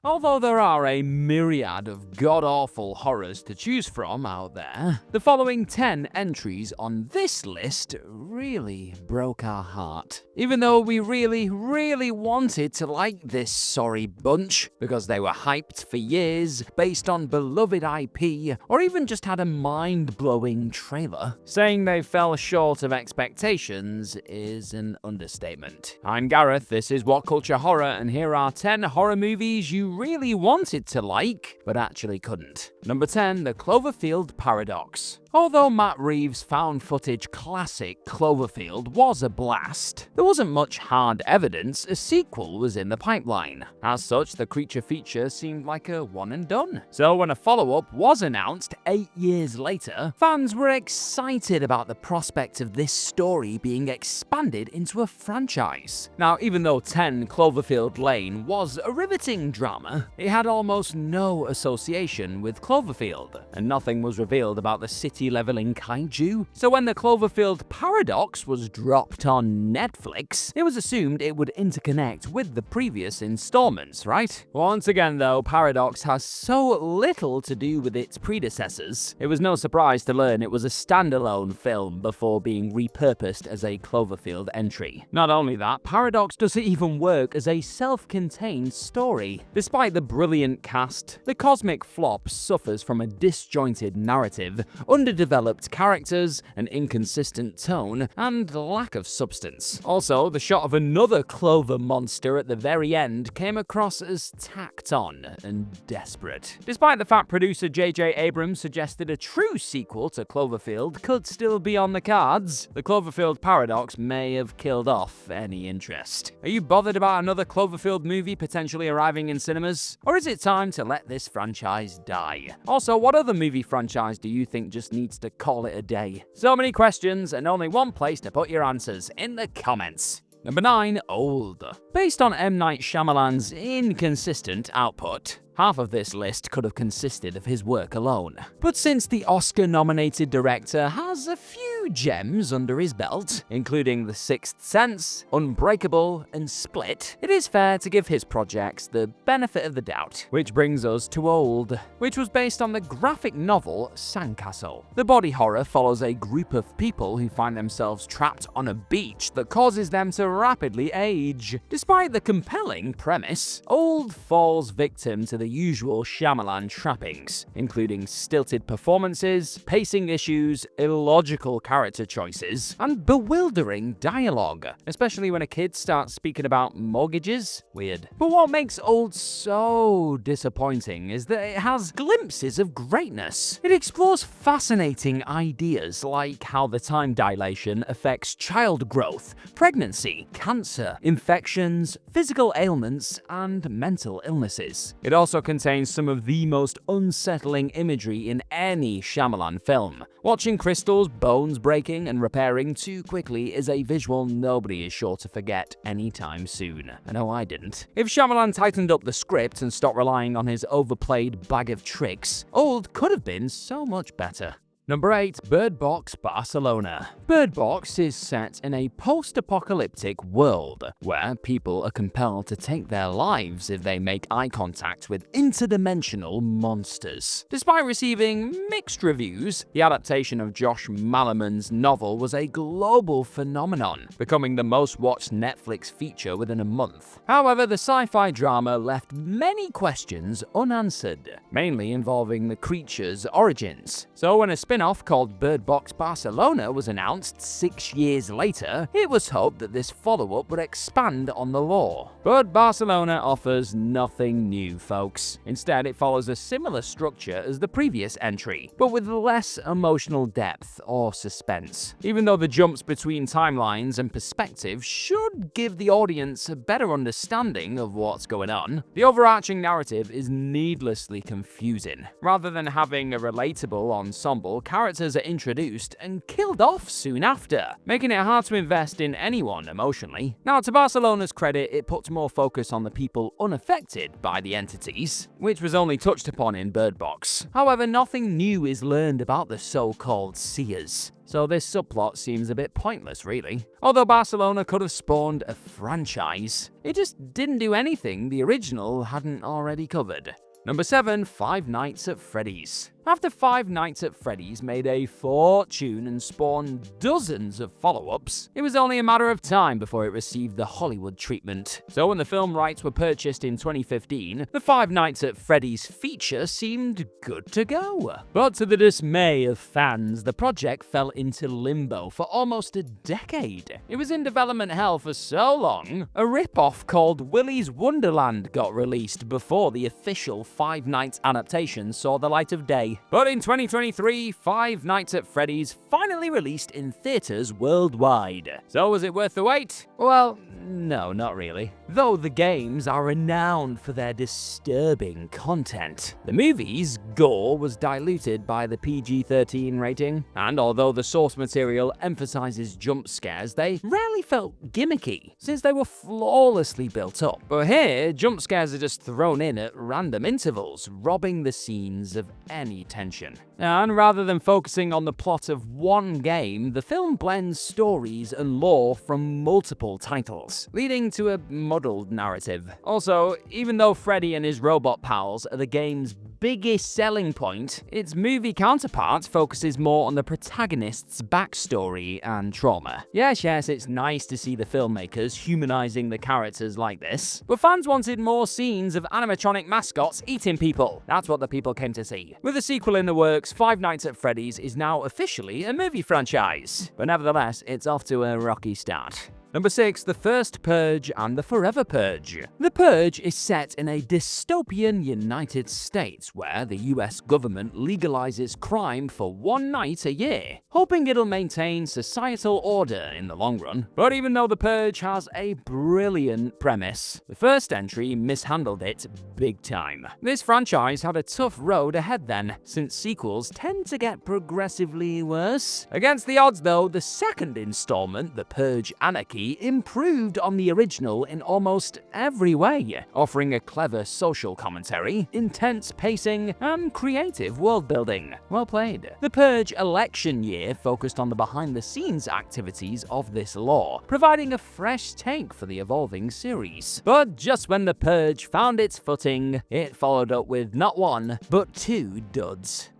Although there are a myriad of god-awful horrors to choose from out there, the following 10 entries on this list really broke our heart. Even though we really wanted to like this sorry bunch, because they were hyped for years, based on beloved IP, or even just had a mind-blowing trailer, saying they fell short of expectations is an understatement. I'm Gareth, this is What Culture Horror, and here are 10 horror movies you really wanted to like, but actually couldn't. Number 10, The Cloverfield Paradox. Although Matt Reeves' found footage classic Cloverfield was a blast, there wasn't much hard evidence a sequel was in the pipeline. As such, the creature feature seemed like a one and done. So when a follow-up was announced 8 years later, fans were excited about the prospect of this story being expanded into a franchise. Now, even though 10 Cloverfield Lane was a riveting drama, it had almost no association with Cloverfield, and nothing was revealed about the city-leveling kaiju. So when the Cloverfield Paradox was dropped on Netflix, it was assumed it would interconnect with the previous installments, right? Once again though, Paradox has so little to do with its predecessors, it was no surprise to learn it was a standalone film before being repurposed as a Cloverfield entry. Not only that, Paradox doesn't even work as a self-contained story. Despite the brilliant cast, the cosmic flop suffers from a disjointed narrative, underdeveloped characters, an inconsistent tone, and lack of substance. Also, the shot of another Clover monster at the very end came across as tacked on and desperate. Despite the fact producer J.J. Abrams suggested a true sequel to Cloverfield could still be on the cards, the Cloverfield Paradox may have killed off any interest. Are you bothered about another Cloverfield movie potentially arriving in cinemas? Or is it time to let this franchise die? Also, what other movie franchise do you think just needs to call it a day? So many questions and only one place to put your answers: in the comments. Number 9, Old. Based on M. Night Shyamalan's inconsistent output, half of this list could have consisted of his work alone. But since the Oscar-nominated director has a few gems under his belt, including The Sixth Sense, Unbreakable, and Split, it is fair to give his projects the benefit of the doubt. Which brings us to Old, which was based on the graphic novel Sandcastle. The body horror follows a group of people who find themselves trapped on a beach that causes them to rapidly age. Despite the compelling premise, Old falls victim to the usual Shyamalan trappings, including stilted performances, pacing issues, illogical character choices, and bewildering dialogue, especially when a kid starts speaking about mortgages. Weird. But what makes Old so disappointing is that it has glimpses of greatness. It explores fascinating ideas like how the time dilation affects child growth, pregnancy, cancer, infections, physical ailments, and mental illnesses. It also contains some of the most unsettling imagery in any Shyamalan film. Watching crystals, bones breaking and repairing too quickly is a visual nobody is sure to forget anytime soon. I know I didn't. If Shyamalan tightened up the script and stopped relying on his overplayed bag of tricks, Old could have been so much better. Number 8, Bird Box Barcelona. Bird Box is set in a post-apocalyptic world where people are compelled to take their lives if they make eye contact with interdimensional monsters. Despite receiving mixed reviews, the adaptation of Josh Malerman's novel was a global phenomenon, becoming the most watched Netflix feature within a month. However, the sci-fi drama left many questions unanswered, mainly involving the creature's origins. So when a spin-off called Bird Box Barcelona was announced 6 years later, it was hoped that this follow-up would expand on the lore. But Barcelona offers nothing new, folks. Instead, it follows a similar structure as the previous entry, but with less emotional depth or suspense. Even though the jumps between timelines and perspectives should give the audience a better understanding of what's going on, the overarching narrative is needlessly confusing. Rather than having a relatable ensemble characters are introduced and killed off soon after, making it hard to invest in anyone emotionally. Now, to Barcelona's credit, it puts more focus on the people unaffected by the entities, which was only touched upon in Bird Box. However, nothing new is learned about the so-called seers, so this subplot seems a bit pointless, really. Although Barcelona could have spawned a franchise, it just didn't do anything the original hadn't already covered. Number 7. Five Nights at Freddy's. After Five Nights at Freddy's made a fortune and spawned dozens of follow-ups, it was only a matter of time before it received the Hollywood treatment. So when the film rights were purchased in 2015, the Five Nights at Freddy's feature seemed good to go. But to the dismay of fans, the project fell into limbo for almost a decade. It was in development hell for so long, a rip-off called Willy's Wonderland got released before the official Five Nights adaptation saw the light of day. But in 2023, Five Nights at Freddy's finally released in theaters worldwide. So was it worth the wait? Well, no, not really. Though the games are renowned for their disturbing content. The movie's gore was diluted by the PG-13 rating, and although the source material emphasizes jump scares, they rarely felt gimmicky, since they were flawlessly built up. But here, jump scares are just thrown in at random intervals, robbing the scenes of any tension. And rather than focusing on the plot of one game, the film blends stories and lore from multiple titles, leading to a muddled narrative. Also, even though Freddy and his robot pals are the game's biggest selling point, its movie counterpart focuses more on the protagonist's backstory and trauma. Yes, it's nice to see the filmmakers humanizing the characters like this, but fans wanted more scenes of animatronic mascots eating people. That's what the people came to see. With a sequel in the works, Five Nights at Freddy's is now officially a movie franchise, but nevertheless, it's off to a rocky start. Number 6. The First Purge and the Forever Purge. The Purge is set in a dystopian United States where the US government legalizes crime for one night a year, hoping it'll maintain societal order in the long run. But even though The Purge has a brilliant premise, the first entry mishandled it big time. This franchise had a tough road ahead then, since sequels tend to get progressively worse. Against the odds though, the second installment, The Purge Anarchy, improved on the original in almost every way, offering a clever social commentary, intense pacing, and creative world building. Well played. The Purge election year focused on the behind-the-scenes activities of this law, providing a fresh take for the evolving series. But just when The Purge found its footing, it followed up with not one, but two duds.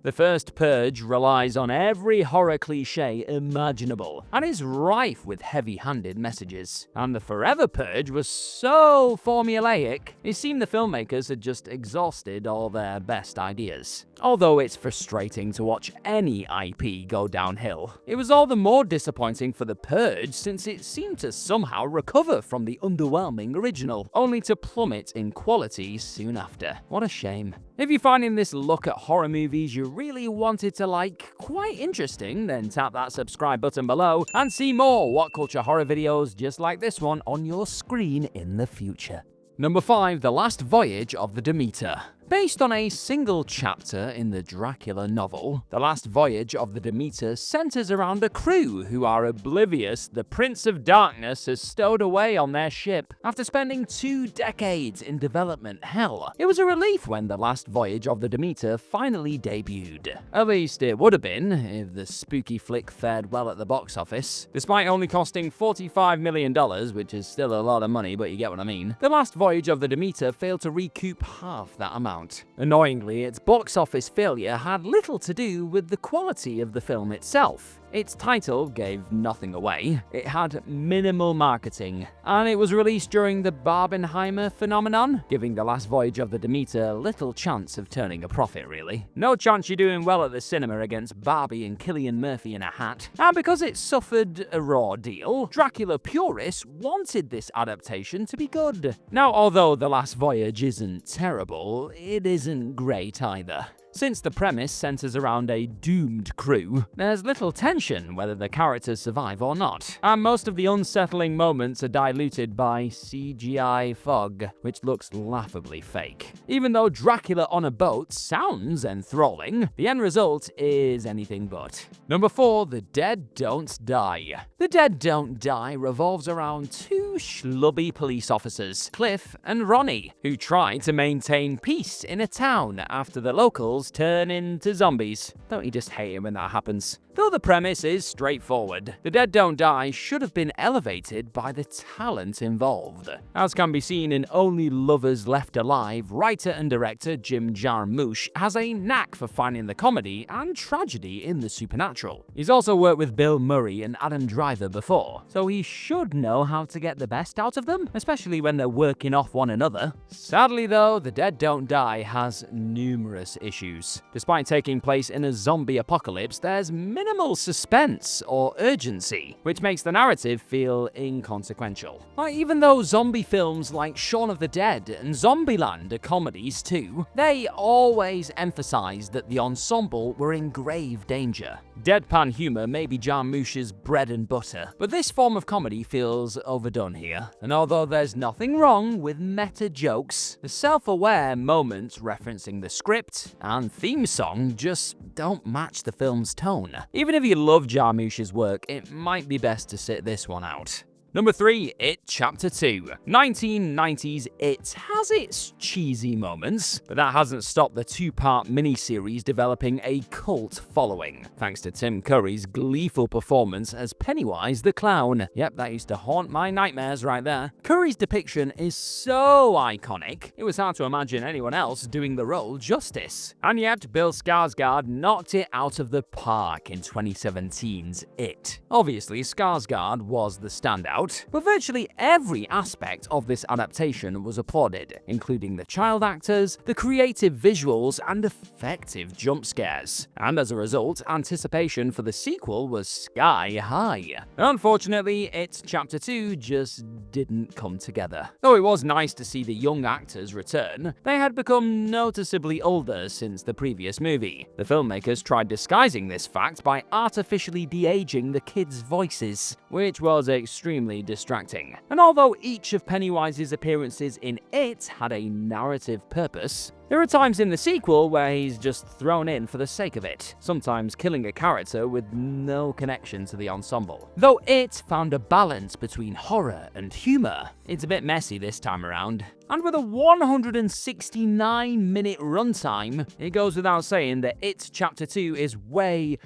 The First Purge relies on every horror cliche imaginable and is rife with heavy-handed messages. And the Forever Purge was so formulaic, it seemed the filmmakers had just exhausted all their best ideas. Although it's frustrating to watch any IP go downhill, it was all the more disappointing for The Purge since it seemed to somehow recover from the underwhelming original, only to plummet in quality soon after. What a shame. If you're finding this look at horror movies you really wanted to like quite interesting, then tap that subscribe button below and see more What Culture horror videos just like this one on your screen in the future. Number 5. The Last Voyage of the Demeter. Based on a single chapter in the Dracula novel, The Last Voyage of the Demeter centers around a crew who are oblivious the Prince of Darkness has stowed away on their ship. After spending 2 decades in development hell, it was a relief when The Last Voyage of the Demeter finally debuted. At least it would have been, if the spooky flick fared well at the box office. Despite only costing $45 million, which is still a lot of money, but you get what I mean, The Last Voyage of the Demeter failed to recoup half that amount. Annoyingly, its box office failure had little to do with the quality of the film itself. Its title gave nothing away, it had minimal marketing, and it was released during the Barbenheimer phenomenon, giving The Last Voyage of the Demeter little chance of turning a profit, really. No chance you're doing well at the cinema against Barbie and Cillian Murphy in a hat. And because it suffered a raw deal, Dracula purists wanted this adaptation to be good. Now, although The Last Voyage isn't terrible, it isn't great either. Since the premise centers around a doomed crew, there's little tension whether the characters survive or not, and most of the unsettling moments are diluted by CGI fog, which looks laughably fake. Even though Dracula on a boat sounds enthralling, the end result is anything but. Number 4, The Dead Don't Die. The Dead Don't Die revolves around two schlubby police officers, Cliff and Ronnie, who try to maintain peace in a town after the locals turn into zombies. Don't you just hate it when that happens? Though the premise is straightforward, The Dead Don't Die should have been elevated by the talent involved. As can be seen in Only Lovers Left Alive, writer and director Jim Jarmusch has a knack for finding the comedy and tragedy in the supernatural. He's also worked with Bill Murray and Adam Driver before, so he should know how to get the best out of them, especially when they're working off one another. Sadly though, The Dead Don't Die has numerous issues. Despite taking place in a zombie apocalypse, there's minimal suspense or urgency, which makes the narrative feel inconsequential. Even though zombie films like Shaun of the Dead and Zombieland are comedies too, they always emphasize that the ensemble were in grave danger. Deadpan humor may be Jarmusch's bread and butter, but this form of comedy feels overdone here. And although there's nothing wrong with meta jokes, the self-aware moments referencing the script and theme song just don't match the film's tone. Even if you love Jarmusch's work, it might be best to sit this one out. Number 3, It Chapter 2. 1990s It has its cheesy moments, but that hasn't stopped the two-part miniseries developing a cult following, thanks to Tim Curry's gleeful performance as Pennywise the Clown. Yep, that used to haunt my nightmares right there. Curry's depiction is so iconic, it was hard to imagine anyone else doing the role justice. And yet, Bill Skarsgård knocked it out of the park in 2017's It. Obviously, Skarsgård was the standout, but virtually every aspect of this adaptation was applauded, including the child actors, the creative visuals, and effective jump scares. And as a result, anticipation for the sequel was sky high. Unfortunately, It Chapter 2 just didn't come together. Though it was nice to see the young actors return, they had become noticeably older since the previous movie. The filmmakers tried disguising this fact by artificially de-aging the kids' voices, which was extremely distracting. And although each of Pennywise's appearances in It had a narrative purpose, there are times in the sequel where he's just thrown in for the sake of it, sometimes killing a character with no connection to the ensemble. Though It found a balance between horror and humor, it's a bit messy this time around. And with a 169-minute runtime, it goes without saying that It Chapter 2 is way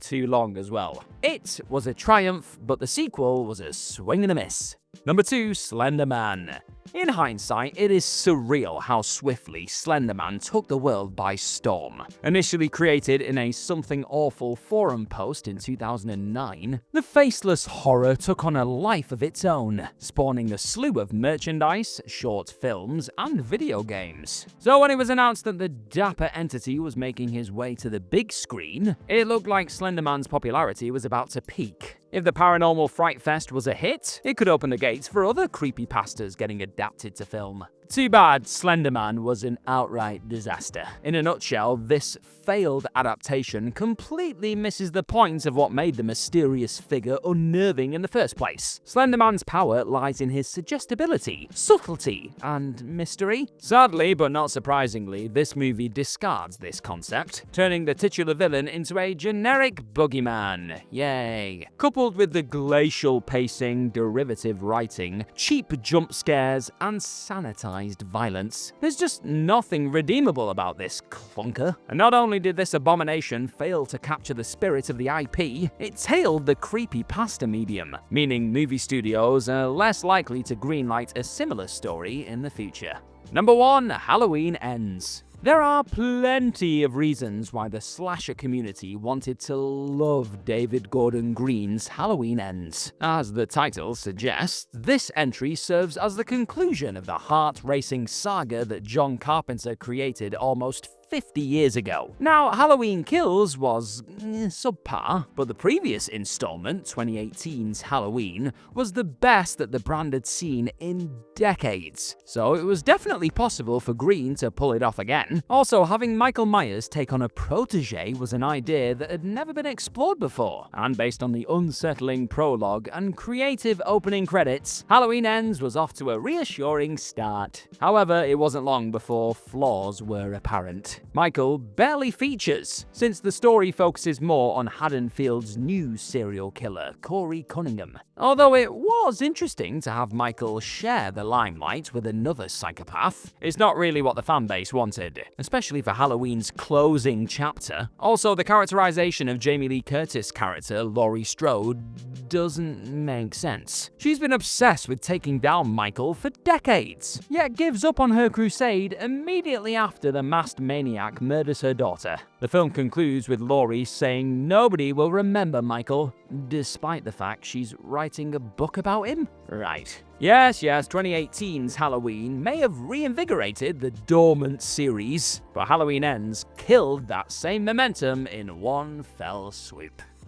too long as well. It was a triumph, but the sequel was a swing and a miss. Number 2, Slender Man. In hindsight, it is surreal how swiftly Slender Man took the world by storm. Initially created in a Something Awful forum post in 2009, the faceless horror took on a life of its own, spawning a slew of merchandise, short films, and video games. So when it was announced that the dapper entity was making his way to the big screen, it looked like Slender Man's popularity was about to peak. If the Paranormal Fright Fest was a hit, it could open the gates for other creepypastas getting adapted to film. Too bad Slender Man was an outright disaster. In a nutshell, this failed adaptation completely misses the point of what made the mysterious figure unnerving in the first place. Slender Man's power lies in his suggestibility, subtlety, and mystery. Sadly, but not surprisingly, this movie discards this concept, turning the titular villain into a generic boogeyman. Yay. Coupled with the glacial pacing, derivative writing, cheap jump scares, and sanitized violence, there's just nothing redeemable about this clunker. And not only did this abomination fail to capture the spirit of the IP, it tailed the creepypasta medium, meaning movie studios are less likely to greenlight a similar story in the future. Number 1, Halloween Ends. There are plenty of reasons why the slasher community wanted to love David Gordon Green's Halloween Ends. As the title suggests, this entry serves as the conclusion of the heart-racing saga that John Carpenter created almost 50 years ago. Now, Halloween Kills was subpar, but the previous installment, 2018's Halloween, was the best that the brand had seen in decades. So it was definitely possible for Green to pull it off again. Also, having Michael Myers take on a protege was an idea that had never been explored before, and based on the unsettling prologue and creative opening credits, Halloween Ends was off to a reassuring start. However, it wasn't long before flaws were apparent. Michael barely features, since the story focuses more on Haddonfield's new serial killer, Corey Cunningham. Although it was interesting to have Michael share the limelight with another psychopath, it's not really what the fanbase wanted, especially for Halloween's closing chapter. Also, the characterization of Jamie Lee Curtis' character, Laurie Strode, doesn't make sense. She's been obsessed with taking down Michael for decades, yet gives up on her crusade immediately after the masked maniac murders her daughter. The film concludes with Laurie saying nobody will remember Michael, despite the fact she's writing a book about him. Right. Yes, 2018's Halloween may have reinvigorated the dormant series, but Halloween Ends killed that same momentum in one fell swoop.